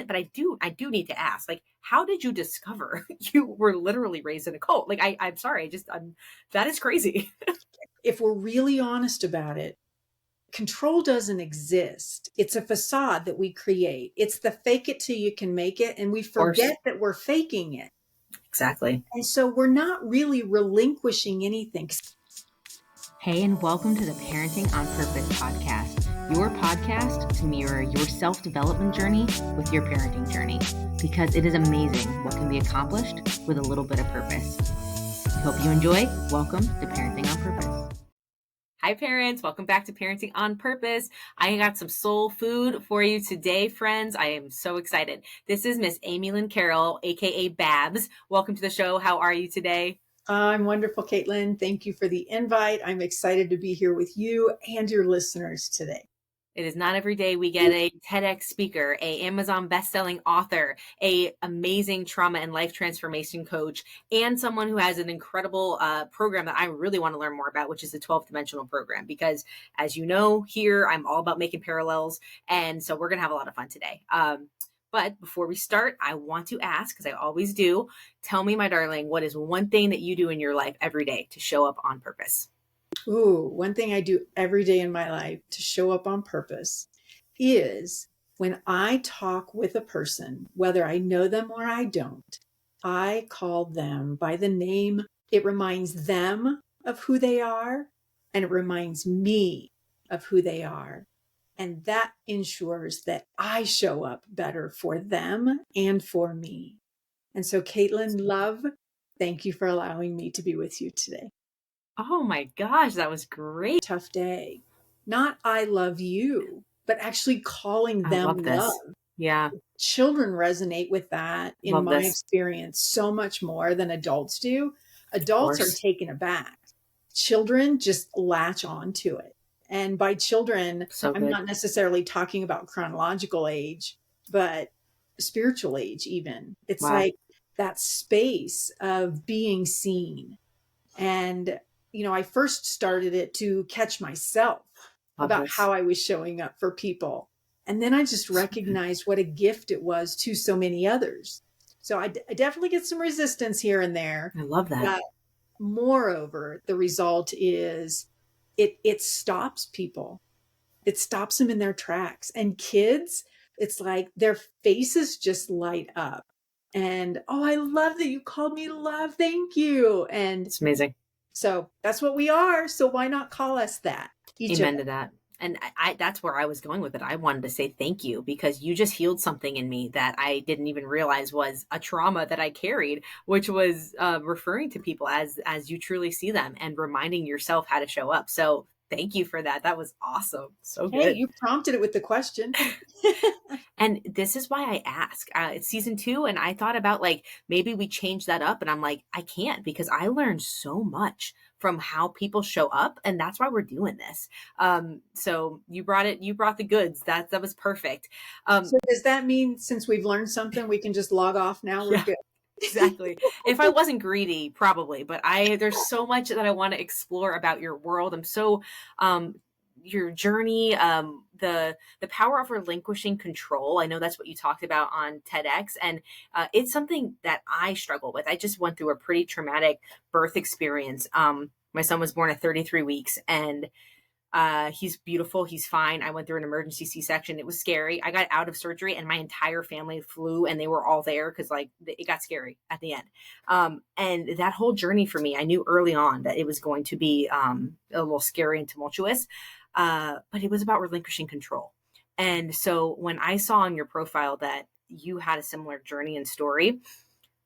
But I do need to ask, like, how did you discover you were literally raised in a cult? Like, I'm sorry, that is crazy. If we're really honest about it, control doesn't exist. It's a facade that we create. It's the fake it till you can make it. And we Of course. forget that we're faking it. Exactly. And so we're not really relinquishing anything. Hey, and welcome to the Parenting on Purpose podcast, your podcast to mirror your self-development journey with your parenting journey, because it is amazing what can be accomplished with a little bit of purpose. We hope you enjoy. Welcome to Parenting on Purpose. Hi, parents. Welcome back to Parenting on Purpose. I got some soul food for you today, friends. I am so excited. This is Miss Katlyn Carroll, aka Babs. Welcome to the show. How are you today? I'm wonderful, Katlyn. Thank you for the invite. I'm excited to be here with you and your listeners today. It is not every day we get a TEDx speaker, a Amazon best-selling author, a amazing trauma and life transformation coach, and someone who has an incredible program that I really want to learn more about, which is the 12 dimensional program. Because as you know, here I'm all about making parallels, and so we're gonna have a lot of fun today. But before we start, I want to ask, because I always do, tell me, my darling, what is one thing that you do in your life every day to show up on purpose? Ooh, one thing I do every day in my life to show up on purpose is when I talk with a person, whether I know them or I don't, I call them by the name. It reminds them of who they are, and it reminds me of who they are. And that ensures that I show up better for them and for me. And so, Katlyn, love, thank you for allowing me to be with you today. Oh my gosh, that was great. Tough day. Not I love you, but actually calling I them love this. love. Yeah. Children resonate with that, in Love my this. experience, so much more than adults do. Adults are taken aback. Children just latch onto it. And by children, So I'm good. not necessarily talking about chronological age, but spiritual age even. It's Wow. like that space of being seen. And, I first started it to catch myself Love about this. how I was showing up for people. And then I just recognized what a gift it was to so many others. So I definitely get some resistance here and there. I love that. But moreover, the result is it stops people. It stops them in their tracks. And kids, it's like their faces just light up. And, oh, I love that you called me love. Thank you. And it's amazing. So that's what we are. So why not call us that? Amen to that. And I that's where I was going with it. I wanted to say thank you, because you just healed something in me that I didn't even realize was a trauma that I carried, which was referring to people as you truly see them and reminding yourself how to show up. So thank you for that. That was awesome. So good. Hey, you prompted it with the question. And this is why I ask. It's season 2, and I thought about, like, maybe we change that up, and I'm like, I can't, because I learned so much from how people show up, and that's why we're doing this. So you brought the goods. That was perfect. So does that mean, since we've learned something, we can just log off now? We're good. Exactly. If I wasn't greedy, probably, but there's so much that I want to explore about your world. I'm so, your journey, the power of relinquishing control. I know that's what you talked about on TEDx, and it's something that I struggle with. I just went through a pretty traumatic birth experience. My son was born at 33 weeks, and he's beautiful. He's fine. I went through an emergency C-section. It was scary. I got out of surgery and my entire family flew, and they were all there because, like, it got scary at the end. And that whole journey for me, I knew early on that it was going to be a little scary and tumultuous, but it was about relinquishing control. And so when I saw on your profile that you had a similar journey and story,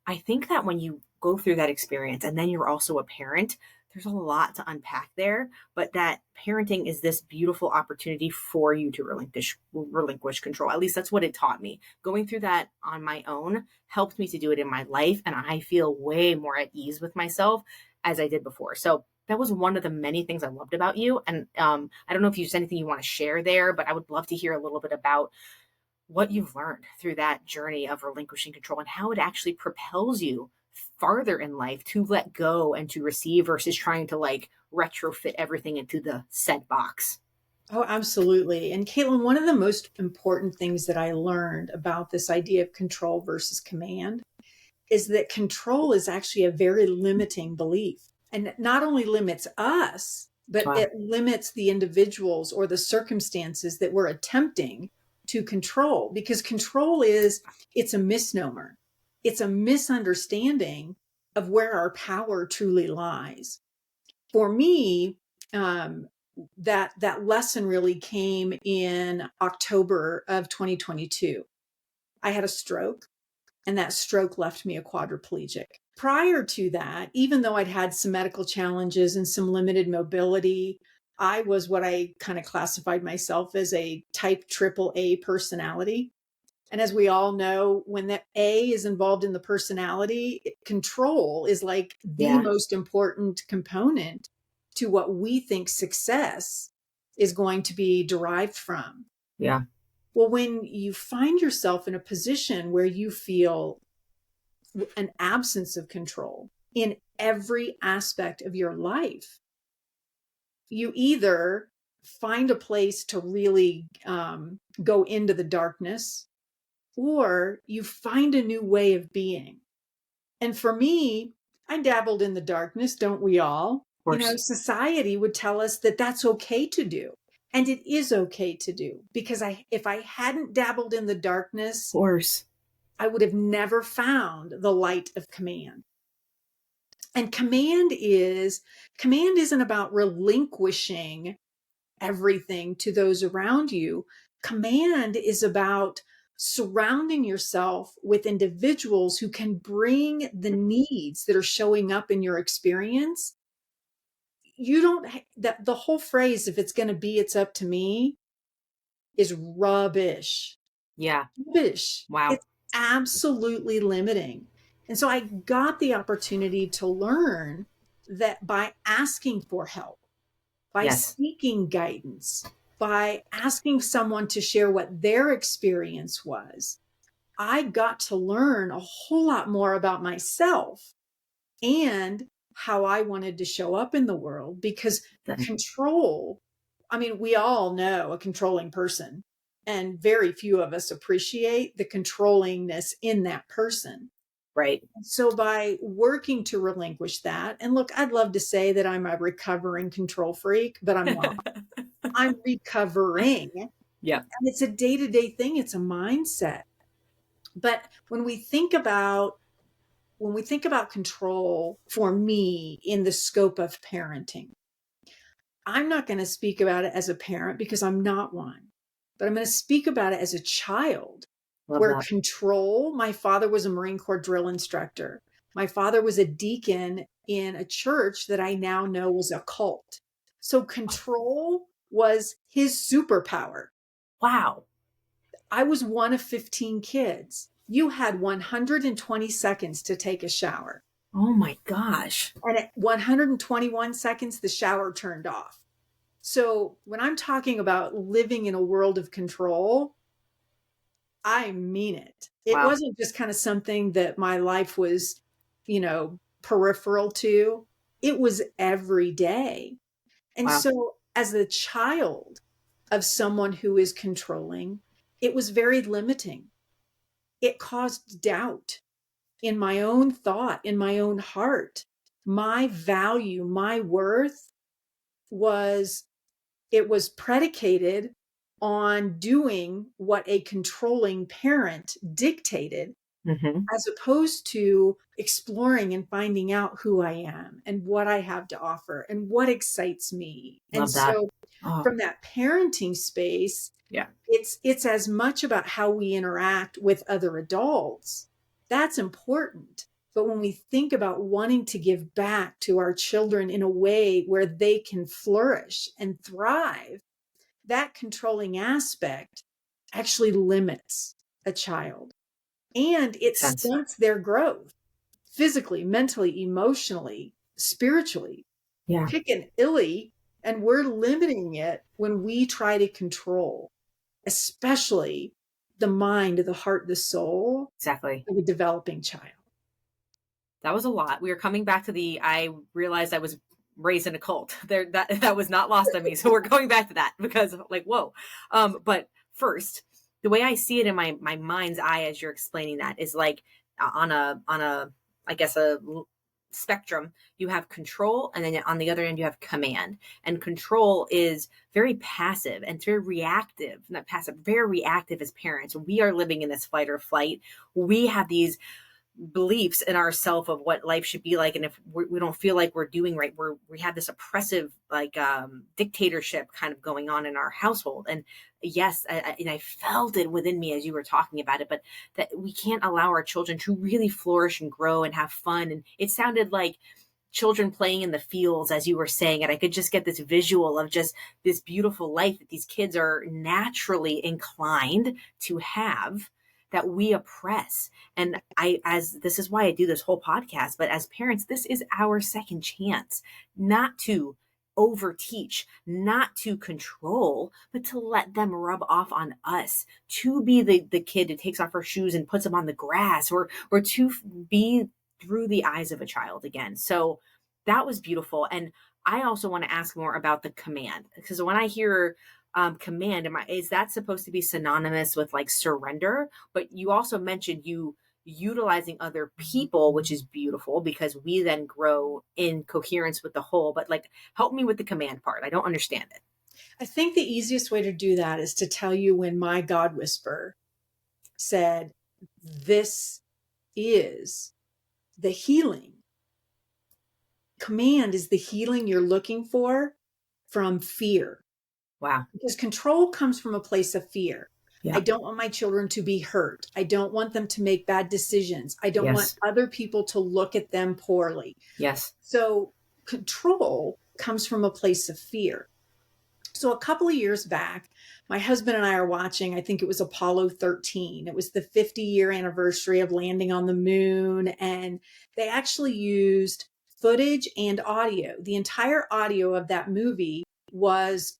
I think that when you go through that experience and then you're also a parent, there's a lot to unpack there, but that parenting is this beautiful opportunity for you to relinquish control. At least that's what it taught me. Going through that on my own helped me to do it in my life, and I feel way more at ease with myself as I did before. So that was one of the many things I loved about you. And I don't know if there's anything you want to share there, but I would love to hear a little bit about what you've learned through that journey of relinquishing control and how it actually propels you farther in life to let go and to receive versus trying to, like, retrofit everything into the set box. Oh, absolutely. And Caitlin, one of the most important things that I learned about this idea of control versus command is that control is actually a very limiting belief. And it not only limits us, but Wow. it limits the individuals or the circumstances that we're attempting to control, because control it's a misnomer. It's a misunderstanding of where our power truly lies. For me, um, that lesson really came in October of 2022. I had a stroke, and that stroke left me a quadriplegic. Prior to that, even though I'd had some medical challenges and some limited mobility, I was what I kind of classified myself as a type triple A personality. And as we all know, when that A is involved in the personality, control is like the Yeah. most important component to what we think success is going to be derived from. Yeah. Well, when you find yourself in a position where you feel an absence of control in every aspect of your life, you either find a place to really go into the darkness, or you find a new way of being. And for me, I dabbled in the darkness, don't we all? Of You know, course. society would tell us that that's okay to do. And it is okay to do, because if I hadn't dabbled in the Of darkness, course. I would have never found the light of command. And command isn't about relinquishing everything to those around you. Command is about surrounding yourself with individuals who can bring the needs that are showing up in your experience. You don't, that the whole phrase, if it's going to be, it's up to me, is rubbish. Yeah. Rubbish. Wow. It's absolutely limiting. And so I got the opportunity to learn that by asking for help, by Yes. seeking guidance, by asking someone to share what their experience was, I got to learn a whole lot more about myself and how I wanted to show up in the world. Because Then. control, I mean, we all know a controlling person, and very few of us appreciate the controllingness in that person. Right. So by working to relinquish that, and look, I'd love to say that I'm a recovering control freak, but I'm not. I'm recovering. And Yeah. it's a day-to-day thing, it's a mindset. But when we think about control for me in the scope of parenting, I'm not going to speak about it as a parent because I'm not one, but I'm going to speak about it as a child, Love where that. control, my father was a Marine Corps drill instructor. My father was a deacon in a church that I now know was a cult. So control was his superpower. Wow. I was one of 15 kids. You had 120 seconds to take a shower. Oh my gosh. And at 121 seconds, the shower turned off. So when I'm talking about living in a world of control, I mean it. It Wow. wasn't just kind of something that my life was, peripheral to. It was every day. And Wow. so as a child of someone who is controlling, it was very limiting. It caused doubt in my own thought, in my own heart. My value, my worth was it was predicated on doing what a controlling parent dictated, Mm-hmm. as opposed to exploring and finding out who I am and what I have to offer and what excites me. And Love that. so Oh, from that parenting space, yeah. it's as much about how we interact with other adults. That's important. But when we think about wanting to give back to our children in a way where they can flourish and thrive, that controlling aspect actually limits a child, and it Makes sense. stunts their growth physically, mentally, emotionally, spiritually. Yeah. Pick an illy, and we're limiting it when we try to control, especially the mind, the heart, the soul Exactly. of a developing child. That was a lot. We were coming back to I realized I was raised in a cult. There, that was not lost on me. So we're going back to that because like, whoa. But first, the way I see it in my mind's eye as you're explaining that is like on a I guess spectrum, you have control, and then on the other end you have command. And control is very passive and it's very reactive, not passive, very reactive as parents. We are living in this fight or flight. We have these beliefs in ourselves of what life should be like, and if we don't feel like we're doing right, we have this oppressive like dictatorship kind of going on in our household. And yes, and I felt it within me as you were talking about it, but that we can't allow our children to really flourish and grow and have fun. And it sounded like children playing in the fields as you were saying it. I could just get this visual of just this beautiful life that these kids are naturally inclined to have, that we oppress. And as this is why I do this whole podcast, but as parents, this is our second chance, not to overteach, not to control, but to let them rub off on us, to be the kid who takes off her shoes and puts them on the grass, or to be through the eyes of a child again. So that was beautiful. And I also want to ask more about the command, because when I hear command, is that supposed to be synonymous with like surrender? But you also mentioned you utilizing other people, which is beautiful because we then grow in coherence with the whole. But like, help me with the command part. I don't understand it. I think the easiest way to do that is to tell you when my God whisperer said, this is the healing. Command is the healing you're looking for from fear. Wow. Because control comes from a place of fear. Yeah. I don't want my children to be hurt. I don't want them to make bad decisions. I don't want Yes. other people to look at them poorly. Yes. So control comes from a place of fear. So a couple of years back, my husband and I are watching, I think it was Apollo 13. It was the 50-year anniversary of landing on the moon. And they actually used footage and audio. The entire audio of that movie was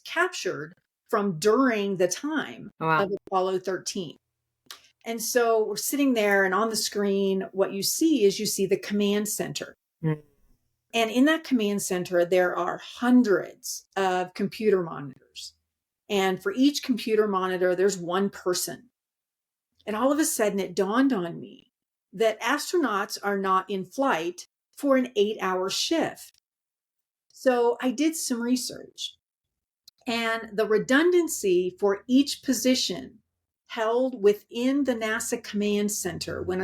captured from during the time Oh, wow. of Apollo 13. And so we're sitting there, and on the screen, what you see the command center. Mm. And in that command center, there are hundreds of computer monitors. And for each computer monitor, there's one person. And all of a sudden, it dawned on me that astronauts are not in flight for an 8-hour shift. So I did some research. And the redundancy for each position held within the NASA command center when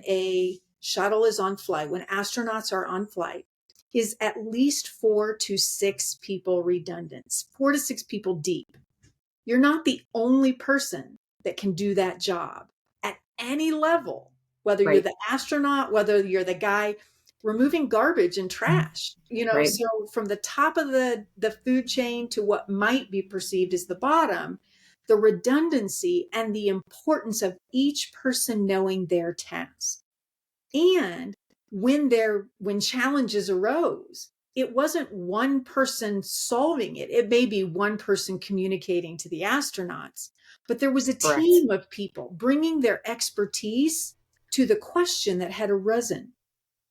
a shuttle is on flight, when astronauts are on flight, is at least 4 to 6 people redundant, 4 to 6 people deep. You're not the only person that can do that job at any level, whether you're Right. the astronaut, whether you're the guy removing garbage and trash, Right. so from the top of the food chain to what might be perceived as the bottom, the redundancy and the importance of each person knowing their task. And when challenges arose, it wasn't one person solving it. It may be one person communicating to the astronauts, but there was a Correct. team of people bringing their expertise to the question that had arisen.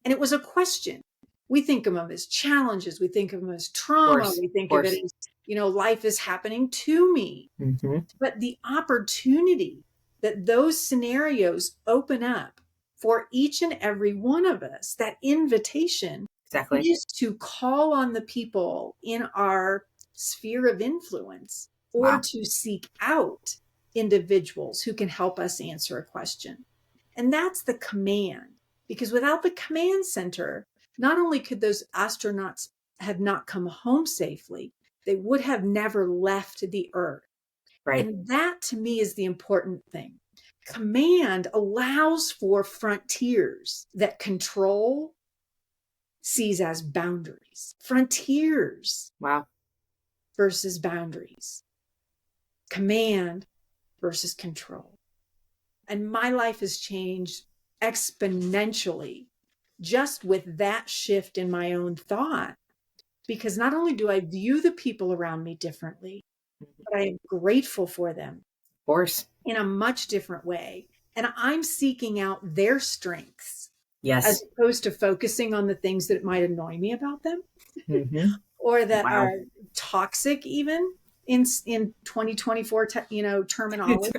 And it was a question. We think of them as challenges. We think of them as trauma. Course. We think of Course. it as, life is happening to me. Mm-hmm. But the opportunity that those scenarios open up for each and every one of us, that invitation Exactly. is to call on the people in our sphere of influence or Wow. to seek out individuals who can help us answer a question. And that's the command. Because without the command center, not only could those astronauts have not come home safely, they would have never left the Earth. Right. And that to me is the important thing. Command allows for frontiers that control sees as boundaries. Frontiers Wow. versus boundaries. Command versus control. And my life has changed exponentially just with that shift in my own thought. Because not only do I view the people around me differently, but I am grateful for them Of course. in a much different way. And I'm seeking out their strengths as Yes. opposed to focusing on the things that might annoy me about them Hmm. or that Wow. are toxic even in 2024 terminology.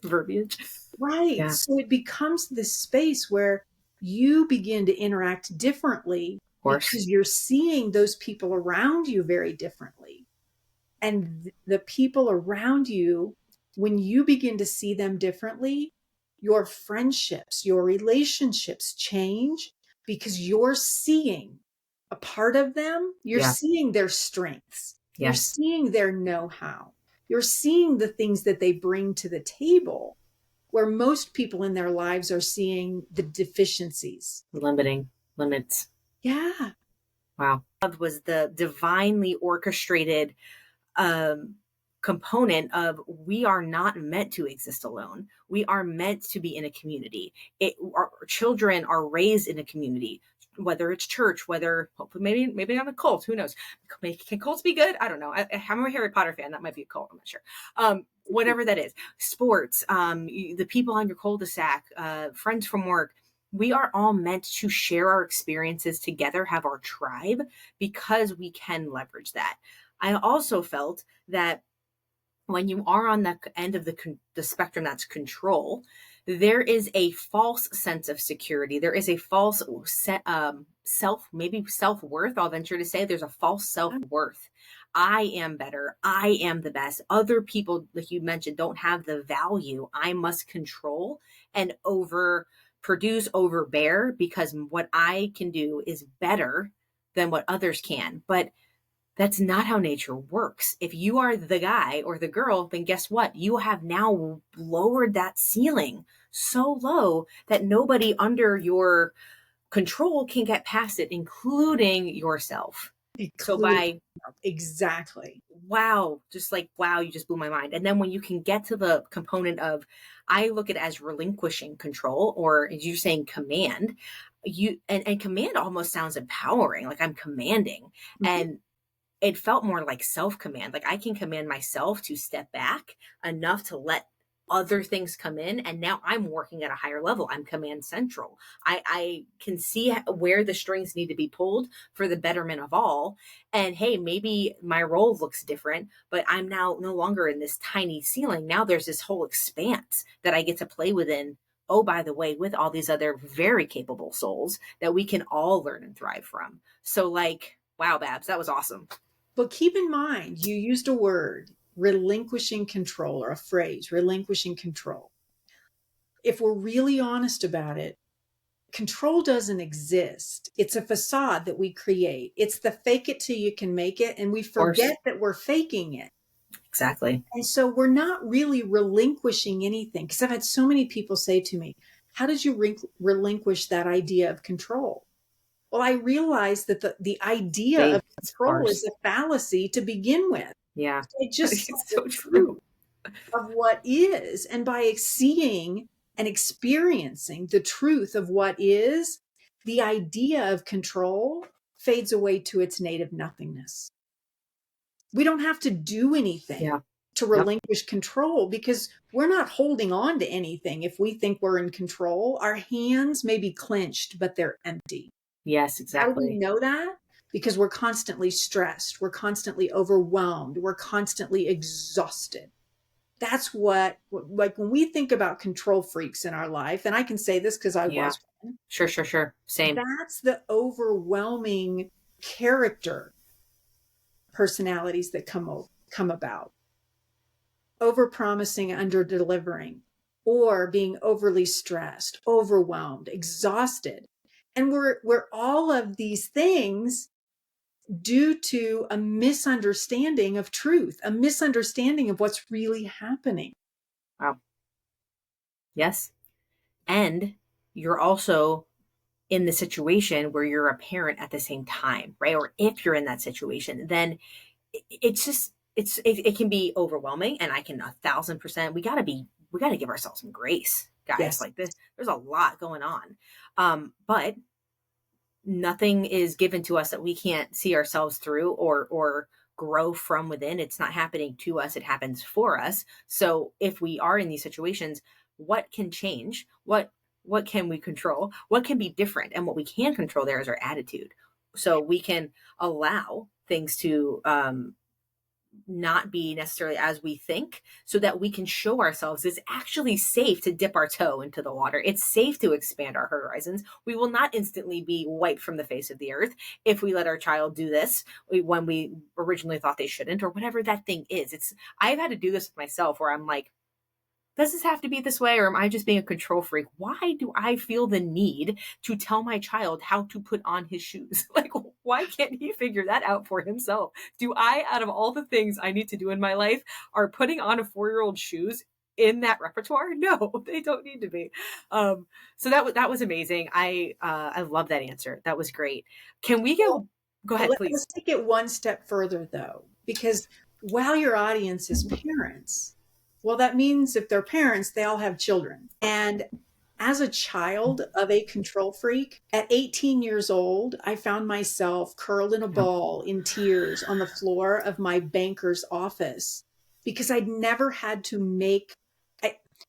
Verbiage. Right. Yeah. Of So it becomes this space where you begin to interact differently course. because you're seeing those people around you very differently. And the people around you, when you begin to see them differently, your friendships, your relationships change because you're seeing a part of them. You're Yeah. seeing their strengths. You're Yes. seeing their know how. You're seeing the things that they bring to the table, where most people in their lives are seeing the deficiencies. Limiting limits. Yeah. Wow. Love was the divinely orchestrated um, component of we are not meant to exist alone. We are meant to be in a community. Our children are raised in a community, whether it's church, whether hopefully maybe not a cult. Who knows? Can cults be good? I don't know. I'm a Harry Potter fan. That might be a cult. I'm not sure. Whatever that is, sports, the people on your cul-de-sac, friends from work. We are all meant to share our experiences together, have our tribe, because we can leverage that. I also felt that when you are on the end of the spectrum that's control, there is a false sense of security. There is a false maybe self-worth. I'll venture to say there's a false self-worth. I am better. I am the best. Other people, like you mentioned, don't have the value. I must control and overbear because what I can do is better than what others can. But that's not how nature works. If you are the guy or the girl, then guess what? You have now lowered that ceiling so low that nobody under your control can get past it, including yourself. So Include by exactly. wow, just like wow, you just blew my mind. And then when you can get to the component of, I look at it as relinquishing control, or as you're saying, command. And command almost sounds empowering, like I'm commanding. Mhm. And it felt more like self command. Like I can command myself to step back enough to let other things come in. And now I'm working at a higher level. I'm command central. I can see where the strings need to be pulled for the betterment of all. And hey, maybe my role looks different, but I'm now no longer in this tiny ceiling. Now there's this whole expanse that I get to play within. Oh, by the way, with all these other very capable souls that we can all learn and thrive from. So, like, wow, Babs, that was awesome. But keep in mind, you used a word, relinquishing control, or a phrase, relinquishing control. If we're really honest about it, control doesn't exist. It's a facade that we create. It's the fake it till you can make it. And we Of course. forget that we're faking it. Exactly. And so we're not really relinquishing anything. Because I've had so many people say to me, how did you relinquish that idea of control? Well, I realized that the idea of Faith, of control is course. a fallacy to begin with. Yeah. I just saw It's the so truth true. of what is. And by seeing and experiencing the truth of what is, the idea of control fades away to its native nothingness. We don't have to do anything Yeah. to Yep. relinquish control because we're not holding on to anything. If we think we're in control, our hands may be clenched, but they're empty. Yes, How do we exactly. know that? Because we're constantly stressed, we're constantly overwhelmed, we're constantly exhausted. That's what, like when we think about control freaks in our life, and I can say this because I Yeah. was one, Sure, sure, sure. Same. that's the overwhelming character personalities that come about. Over promising, under delivering, or being overly stressed, overwhelmed, exhausted. And we're all of these things due to a misunderstanding of truth, a misunderstanding of what's really happening. Wow. Yes. And you're also in the situation where you're a parent at the same time, right? Or if you're in that situation, then it's just it can be overwhelming. And I can 1,000%. We gotta give ourselves some grace, guys. Yes. Like this, there's a lot going on. But nothing is given to us that we can't see ourselves through or grow from within. It's not happening to us, it happens for us. So if we are in these situations, what can change? what can we control, what can be different, and what we can control there is our attitude. So we can allow things to not be necessarily as we think, so that we can show ourselves it's actually safe to dip our toe into the water. It's safe to expand our horizons. We will not instantly be wiped from the face of the earth if we let our child do this when we originally thought they shouldn't, or whatever that thing is. I've had to do this with myself, where I'm like, does this have to be this way, or am I just being a control freak? Why do I feel the need to tell my child how to put on his shoes? Like, why can't he figure that out for himself? Do I, out of all the things I need to do in my life, are putting on a 4-year-old shoes in that repertoire? No, they don't need to be. So that was amazing. I love that answer. That was great. Can we go Well, ahead, let's please? take it one step further, though, because while your audience is parents, well, that means if they're parents, they all have children. And as a child of a control freak, at 18 years old, I found myself curled in a Yeah. ball in tears on the floor of my banker's office because I'd never had to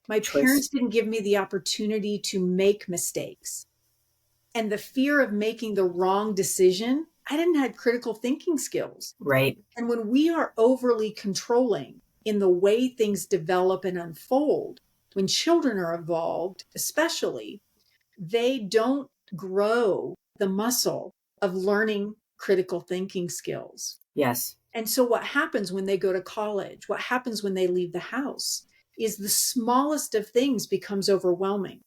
my Choice. parents didn't give me the opportunity to make mistakes. And the fear of making the wrong decision, I didn't have critical thinking skills. Right. And when we are overly controlling in the way things develop and unfold, when children are involved, especially, they don't grow the muscle of learning critical thinking skills. Yes. And so, what happens when they go to college, what happens when they leave the house, is the smallest of things becomes overwhelming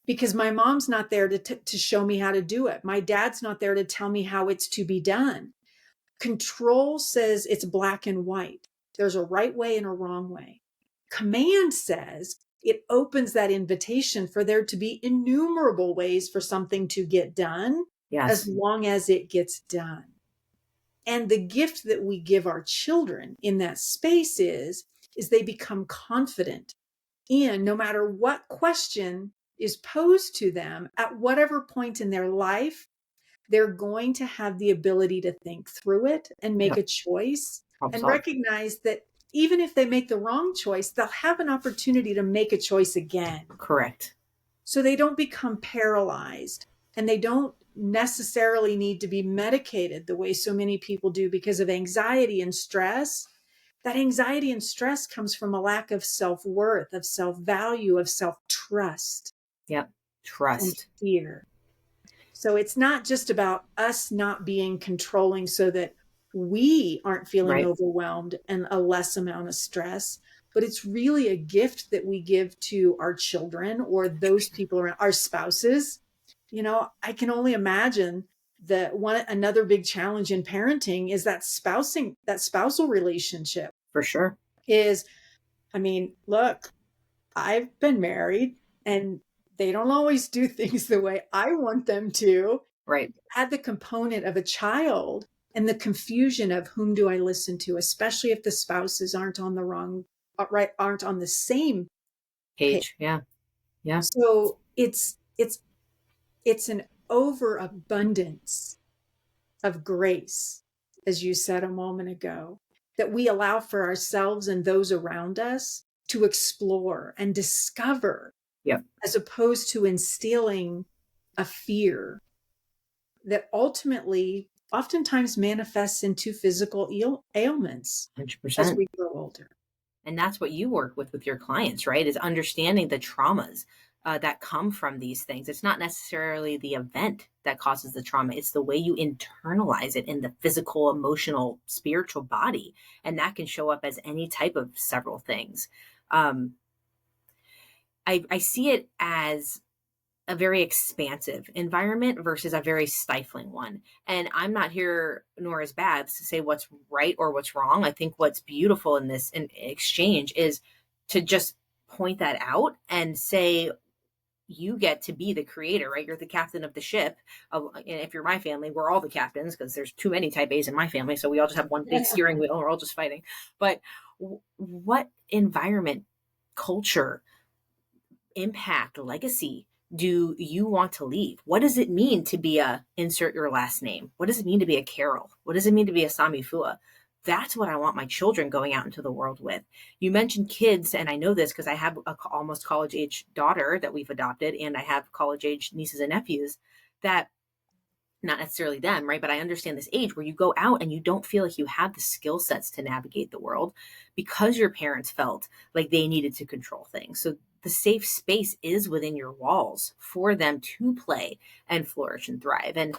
because my mom's not there to show me how to do it. My dad's not there to tell me how it's to be done. Control says it's black and white. There's a right way and a wrong way. Command says it opens that invitation for there to be innumerable ways for something to get done as Yes. long as it gets done. And the gift that we give our children in that space is they become confident in no matter what question is posed to them at whatever point in their life, they're going to have the ability to think through it and make Yep. a choice Problem and solved. recognize that even if they make the wrong choice, they'll have an opportunity to make a choice again. Correct. So they don't become paralyzed and they don't necessarily need to be medicated the way so many people do because of anxiety and stress. That anxiety and stress comes from a lack of self-worth, of self-value, of self-trust Yep. and Trust. fear. So it's not just about us not being controlling so that we aren't feeling Right. overwhelmed and a less amount of stress, but it's really a gift that we give to our children or those people around our spouses. I can only imagine that another big challenge in parenting is that spousal relationship For sure. is, I mean, look, I've been married and they don't always do things the way I want them to. Right. Add the component of a child and the confusion of whom do I listen to, especially if the spouses aren't on the same page. Page. Yeah. Yeah. So it's an overabundance of grace, as you said a moment ago, that we allow for ourselves and those around us to explore and discover, Yep. as opposed to instilling a fear that ultimately oftentimes manifests into physical ailments as 100%. we grow older. And that's what you work with your clients, right? Is understanding the traumas that come from these things. It's not necessarily the event that causes the trauma. It's the way you internalize it in the physical, emotional, spiritual body. And that can show up as any type of several things. Um, I see it as a very expansive environment versus a very stifling one. And I'm not here, nor is Babs, to say what's right or what's wrong. I think what's beautiful in this exchange is to just point that out and say, you get to be the creator, right? You're the captain of the ship. And if you're my family, we're all the captains because there's too many type A's in my family. So we all just have one big steering wheel and we're all just fighting. But what environment, culture, impact, legacy do you want to leave? What does it mean to be a insert your last name? What does it mean to be a Carroll? What does it mean to be a Sami Fua? that's what I want my children going out into the world with. You mentioned kids, and I know this because I have a almost college age daughter that we've adopted, and I have college age nieces and nephews that, not necessarily them, right? But I understand this age where you go out and you don't feel like you have the skill sets to navigate the world because your parents felt like they needed to control things. So the safe space is within your walls for them to play and flourish and thrive. And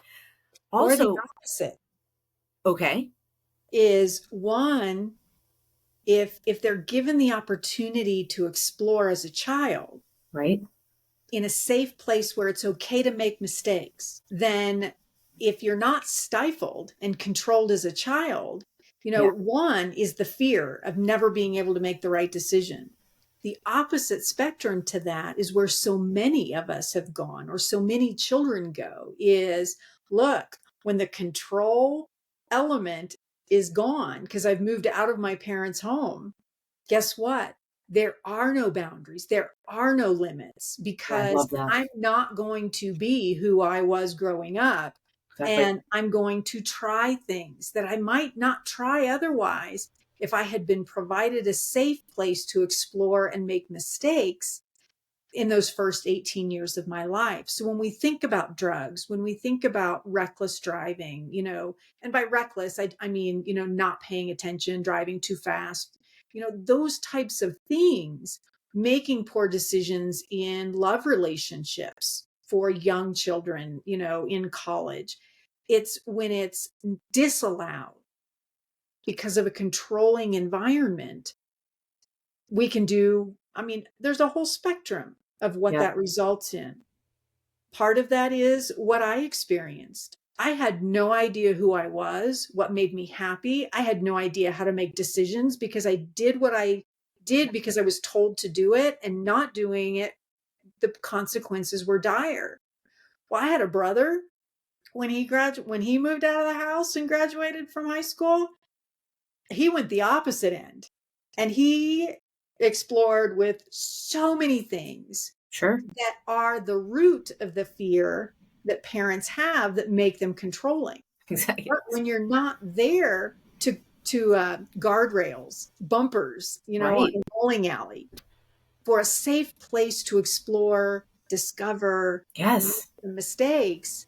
Or the also, opposite okay, is one, if they're given the opportunity to explore as a child right? in a safe place where it's okay to make mistakes, then if you're not stifled and controlled as a child, Yeah, one is the fear of never being able to make the right decision. The opposite spectrum to that is where so many of us have gone, or so many children go, is look, when the control element is gone, because I've moved out of my parents' home, guess what? There are no boundaries. There are no limits yeah, I because love that. I'm not going to be who I was growing up. Exactly. And I'm going to try things that I might not try otherwise if I had been provided a safe place to explore and make mistakes in those first 18 years of my life. So when we think about drugs, when we think about reckless driving, and by reckless, I mean, not paying attention, driving too fast, those types of things, making poor decisions in love relationships for young children, in college. It's when it's disallowed because of a controlling environment, we can do, I mean, there's a whole spectrum of what Yeah, that results in. Part of that is what I experienced. I had no idea who I was, what made me happy. I had no idea how to make decisions because I did what I did because I was told to do it, and not doing it, the consequences were dire. Well, I had a brother when he moved out of the house and graduated from high school, he went the opposite end, and he explored with so many things sure. that are the root of the fear that parents have that make them controlling. Exactly. But when you're not there to guardrails, bumpers, on Right. a bowling alley, for a safe place to explore, discover, make Yes. the mistakes,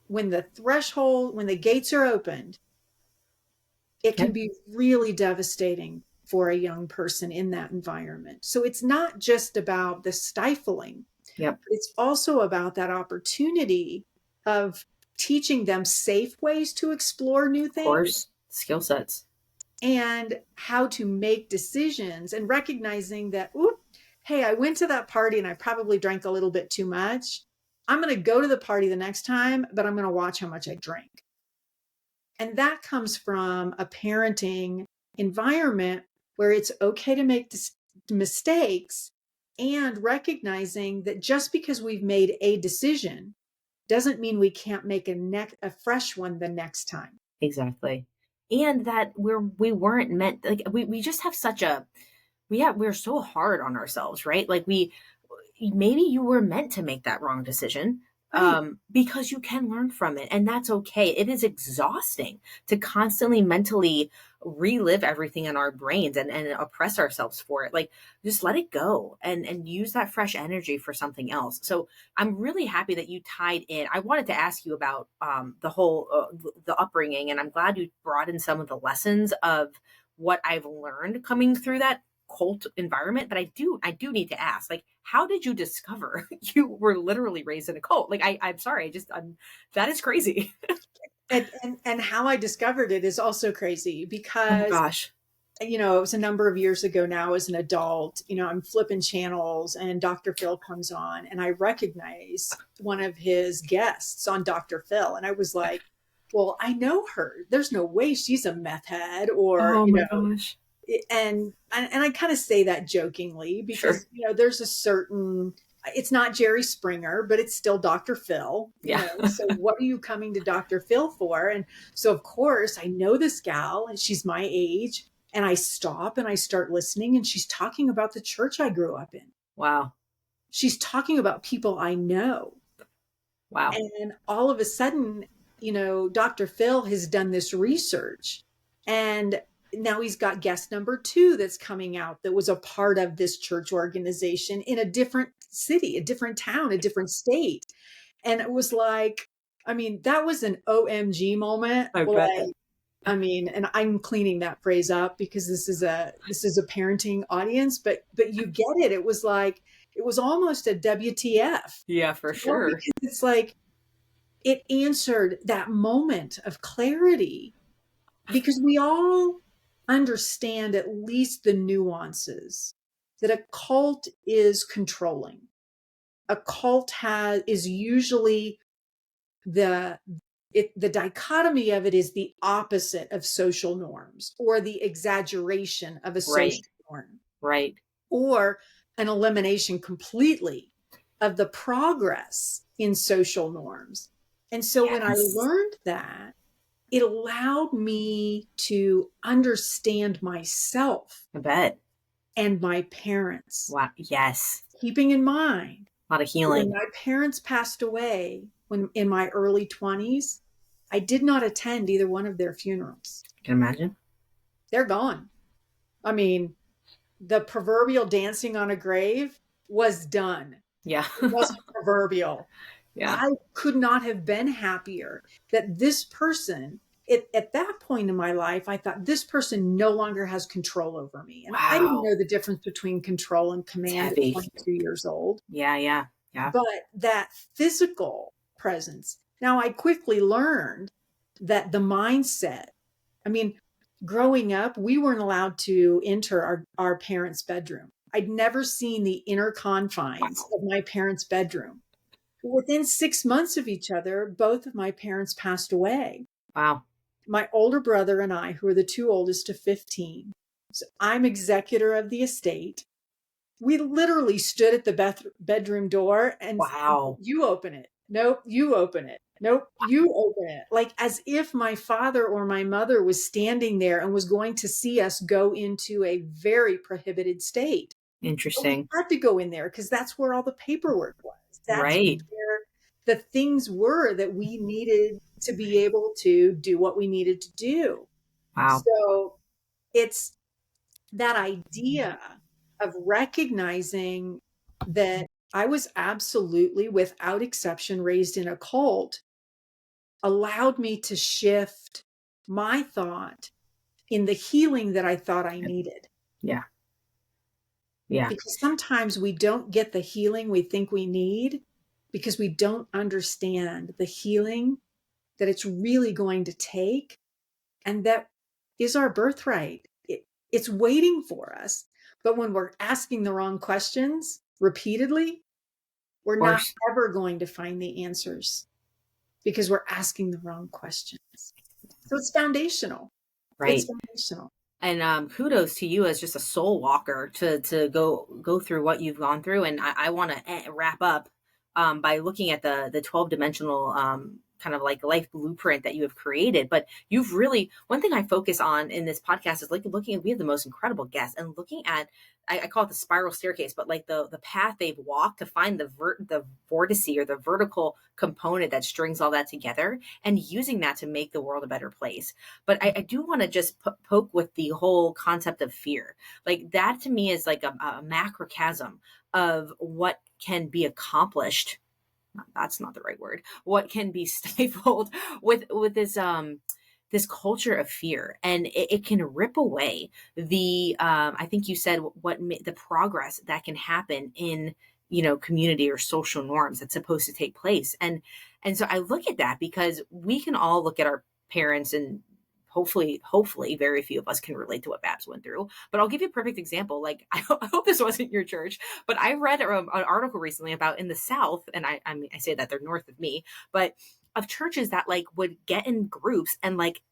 when the gates are opened, it can Yep. be really devastating for a young person in that environment. So it's not just about the stifling, Yep. but it's also about that opportunity of teaching them safe ways to explore new Of things course. Skill sets. and how to make decisions, and recognizing that, oop, hey, I went to that party and I probably drank a little bit too much. I'm going to go to the party the next time, but I'm going to watch how much I drank. And that comes from a parenting environment where it's okay to make mistakes, and recognizing that just because we've made a decision doesn't mean we can't make a fresh one the next time. Exactly. And that we weren't meant, like, we just have such a, we're so hard on ourselves, right? Like, maybe you were meant to make that wrong decision, Right. because you can learn from it, and that's okay. It is exhausting to constantly mentally relive everything in our brains and oppress ourselves for it. Like, just let it go and use that fresh energy for something else. So I'm really happy that you tied in. I wanted to ask you about the whole the upbringing, and I'm glad you brought in some of the lessons of what I've learned coming through that cult environment. But I do need to ask, like, how did you discover you were literally raised in a cult? Like, I'm sorry, that is crazy. And how I discovered it is also crazy Oh because, gosh. it was a number of years ago now as an adult. I'm flipping channels and Dr. Phil comes on, and I recognize one of his guests on Dr. Phil. And I was like, well, I know her. There's no way she's a meth head, or, Oh my gosh. and I kind of say that jokingly Sure. because, there's a certain, it's not Jerry Springer, but it's still Dr. Phil, Yeah. so what are you coming to Dr. Phil for? And so, of course, I know this gal and she's my age, and I stop and I start listening, and she's talking about the church I grew up in. Wow. She's talking about people I know. Wow. And all of a sudden, Dr. Phil has done this research And now he's got guest number 2 that's coming out that was a part of this church organization in a different city, a different town, a different state. And it was like, I mean, that was an OMG moment. I bet. Like, I mean, and I'm cleaning that phrase up because this is a parenting audience, but you get it. It was like, it was almost a WTF, Yeah, for sure. because it's like it answered that moment of clarity, because we all understand at least the nuances that a cult is controlling. A cult is usually the the dichotomy of it is the opposite of social norms, or the exaggeration of a social Right. norm, Right. or an elimination completely of the progress in social norms. And so when I Yes. learned that, it allowed me to understand myself I bet. and my parents, Wow. Yes. keeping in mind A lot of when healing. my parents passed away when in my early 20s, I did not attend either one of their funerals. Can you imagine? They're gone. I mean, the proverbial dancing on a grave was done. Yeah. It wasn't proverbial. Yeah. I could not have been happier that this person, at that point in my life, I thought this person no longer has control over me. And I didn't Wow. know the difference between control and It's command at heavy. 22 years old. Yeah. Yeah. Yeah. But that physical presence. Now, I quickly learned that the mindset, I mean, growing up, we weren't allowed to enter our parents' bedroom. I'd never seen the inner confines Wow. of my parents' bedroom. Within 6 months of each other, both of my parents passed away. Wow. My older brother and I, who are the 2 oldest of 15, so I'm executor of the estate. We literally stood at the bedroom door and Wow. you open it. Nope, you open it. Nope, you open it. Like as if my father or my mother was standing there and was going to see us go into a very prohibited state. But we Interesting. had to go in there because that's where all the paperwork was. That's Right. where the things were that we needed to be able to do what we needed to do. Wow. So it's that idea of recognizing that I was absolutely, without exception, raised in a cult, allowed me to shift my thought in the healing that I thought I needed. Yeah. Yeah. Because sometimes we don't get the healing we think we need because we don't understand the healing that it's really going to take, and that is our birthright. It's waiting for us. But when we're asking the wrong questions repeatedly, we're Of not course. ever going to find the answers because we're asking the wrong questions. So it's foundational. It's Right. foundational. And kudos to you as just a soul walker to go through what you've gone through. And I want to wrap up by looking at the 12-dimensional kind of like life blueprint that you have created. But you've really, one thing I focus on in this podcast is like looking at, we have the most incredible guests, and looking at, I call it the spiral staircase, but like the path they've walked to find the vortice, or the vertical component that strings all that together, and using that to make the world a better place. But I do want to just poke with the whole concept of fear. Like that to me is like a macrocosm of what can be accomplished. That's not the right word. What can be stifled with this culture of fear, and it can rip away the I think you said the progress that can happen in community or social norms that's supposed to take place. And so I look at that because we can all look at our parents, and hopefully very few of us can relate to what Babs went through. But I'll give you a perfect example. Like I hope this wasn't your church, but I read an article recently about in the South, and I mean I say that they're north of me, but of churches that like would get in groups and like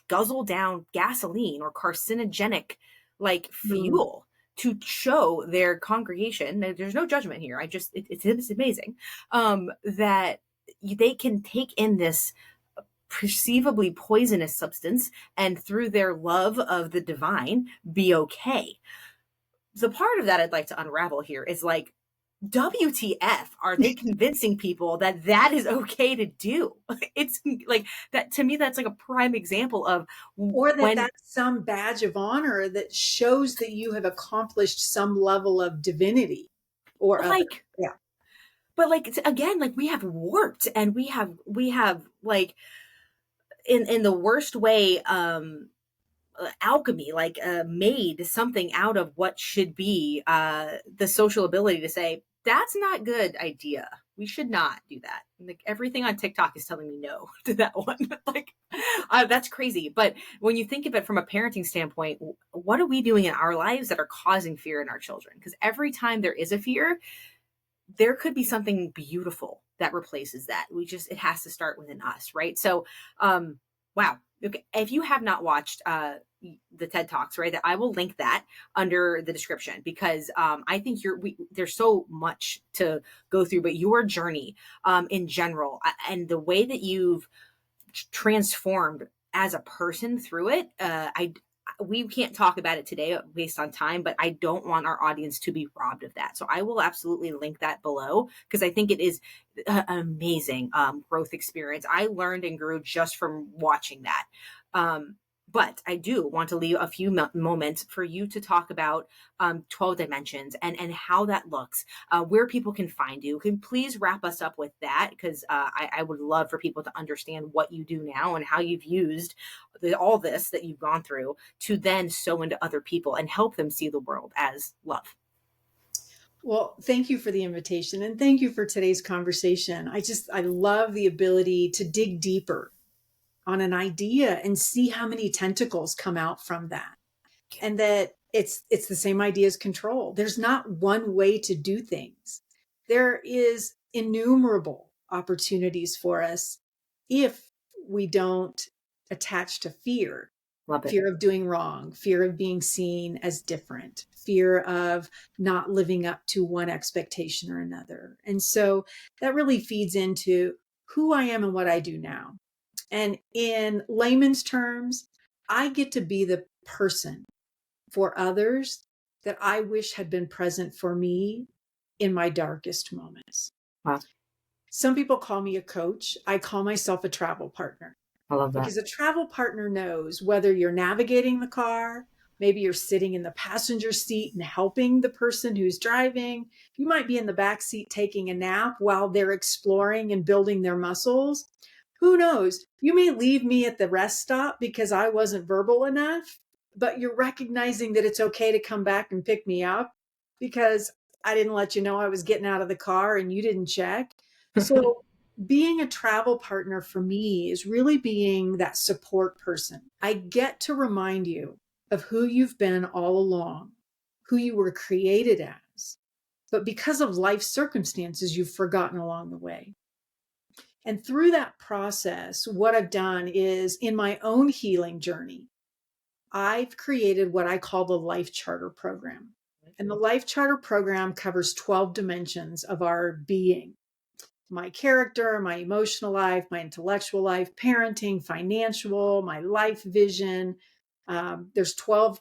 guzzle down gasoline or carcinogenic like Mm. fuel to show their congregation. There's no judgment here. It's amazing that they can take in this perceivably poisonous substance and through their love of the divine be okay. The part of that I'd like to unravel here is like, WTF are they convincing people that that is okay to do? It's like that to me, that's like a prime example of Or that when, that's some badge of honor that shows that you have accomplished some level of divinity or other. like, Yeah. but like, again, like we have warped and we have like in the worst way, alchemy, like made something out of what should be the social ability to say that's not good idea, we should not do that. Like everything on TikTok is telling me no to that one. Like that's crazy. But when you think of it from a parenting standpoint, what are we doing in our lives that are causing fear in our children? Because every time there is a fear, there could be something beautiful that replaces that. It has to start within us, right? So, wow. Okay. If you have not watched the TED Talks, right, that I will link that under the description because I think there's so much to go through, but your journey in general and the way that you've transformed as a person through it, we can't talk about it today based on time, but I don't want our audience to be robbed of that. So I will absolutely link that below because I think it is an amazing growth experience. I learned and grew just from watching that. But I do want to leave a few moments for you to talk about 12 dimensions and how that looks, where people can find you. Can please wrap us up with that? Because I would love for people to understand what you do now and how you've used all this that you've gone through to then sow into other people and help them see the world as love. Well, thank you for the invitation and thank you for today's conversation. I love the ability to dig deeper on an idea and see how many tentacles come out from that. And that it's the same idea as control. There's not one way to do things. There is innumerable opportunities for us if we don't attach to fear. Love it. Fear of doing wrong, fear of being seen as different, fear of not living up to one expectation or another. And so that really feeds into who I am and what I do now. And in layman's terms, I get to be the person for others that I wish had been present for me in my darkest moments. Wow. Some people call me a coach. I call myself a travel partner I love that. because a travel partner knows whether you're navigating the car, maybe you're sitting in the passenger seat and helping the person who's driving. You might be in the back seat taking a nap while they're exploring and building their muscles. Who knows? You may leave me at the rest stop because I wasn't verbal enough, but you're recognizing that it's okay to come back and pick me up because I didn't let you know I was getting out of the car and you didn't check. So being a travel partner for me is really being that support person. I get to remind you of who you've been all along, who you were created as, but because of life circumstances, you've forgotten along the way. And through that process, what I've done is in my own healing journey, I've created what I call the Life Charter Program. And the Life Charter Program covers 12 dimensions of our being: my character, my emotional life, my intellectual life, parenting, financial, my life vision. There's 12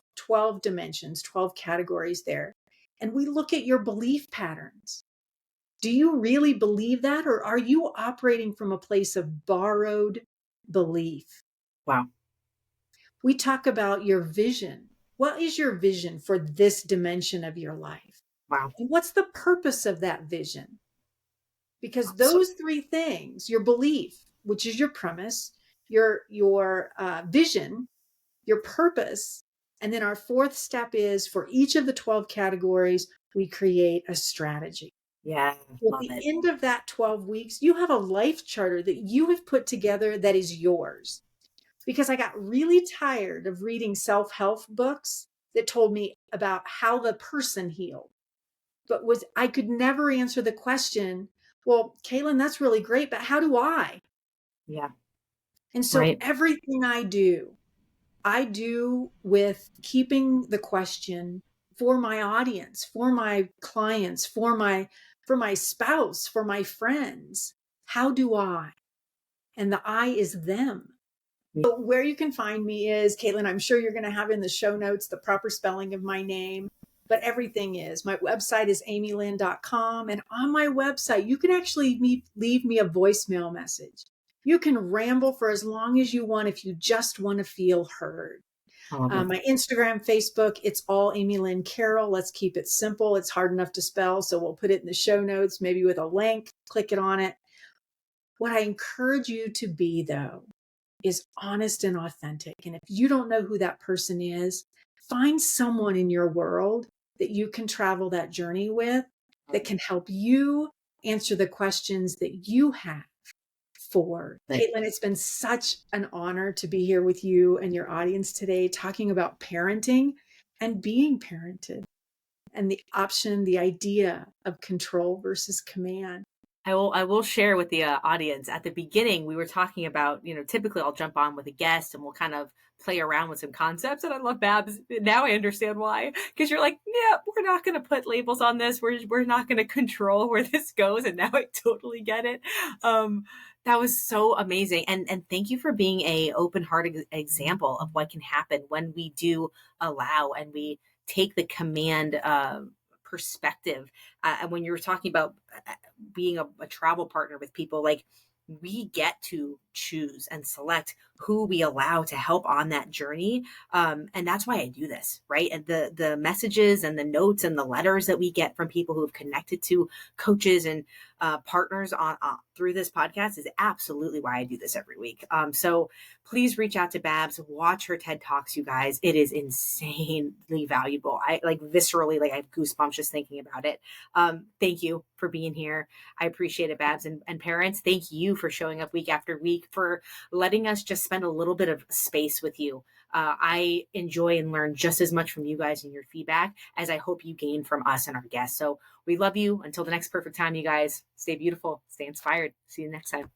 dimensions, 12 categories there. And we look at your belief patterns. Do you really believe that? Or are you operating from a place of borrowed belief? Wow. We talk about your vision. What is your vision for this dimension of your life? Wow. And what's the purpose of that vision? Because So, those three things, your belief, which is your premise, your vision, your purpose, and then our fourth step is for each of the 12 categories, we create a strategy. yeah, At love the it. end of that 12 weeks, you have a life charter that you have put together that is yours. Because I got really tired of reading self-help books that told me about how the person healed, but I could never answer the question, well, Katlyn, that's really great, but how do I? Yeah. And so Right. everything I do with keeping the question for my audience, for my clients, for my spouse, for my friends. How do I? And the I is them. So where you can find me is, Katlyn, I'm sure you're going to have in the show notes the proper spelling of my name. but everything is. My website is amylynn.com. And on my website, you can actually leave me a voicemail message. You can ramble for as long as you want if you just want to feel heard. I love it. My Instagram, Facebook, it's all Amy Lynn Carroll. Let's keep it simple. It's hard enough to spell, so we'll put it in the show notes, maybe with a link, click it on it. What I encourage you to be, though, is honest and authentic. And if you don't know who that person is, find someone in your world that you can travel that journey with that can help you answer the questions that you have for. Katlyn, it's been such an honor to be here with you and your audience today, talking about parenting and being parented and the option, the idea of control versus command. I will share with the audience at the beginning, we were talking about, typically I'll jump on with a guest and we'll kind of play around with some concepts. And I love Babs. Now I understand why, because you're like, yeah, we're not going to put labels on this. We're not going to control where this goes. And now I totally get it. That was so amazing. And thank you for being a open-hearted example of what can happen when we do allow and we take the command perspective. And when you were talking about being a travel partner with people, like we get to choose and select who we allow to help on that journey. And that's why I do this, right? And the messages and the notes and the letters that we get from people who have connected to coaches and partners on through this podcast is absolutely why I do this every week. So please reach out to Babs, watch her TED Talks, you guys. It is insanely valuable. I like viscerally, like I have goosebumps just thinking about it. Thank you for being here. I appreciate it, Babs. And parents, thank you for showing up week after week, for letting us just spend a little bit of space with you. I enjoy and learn just as much from you guys and your feedback as I hope you gain from us and our guests. So we love you. Until the next perfect time, you guys, stay beautiful, stay inspired. See you next time.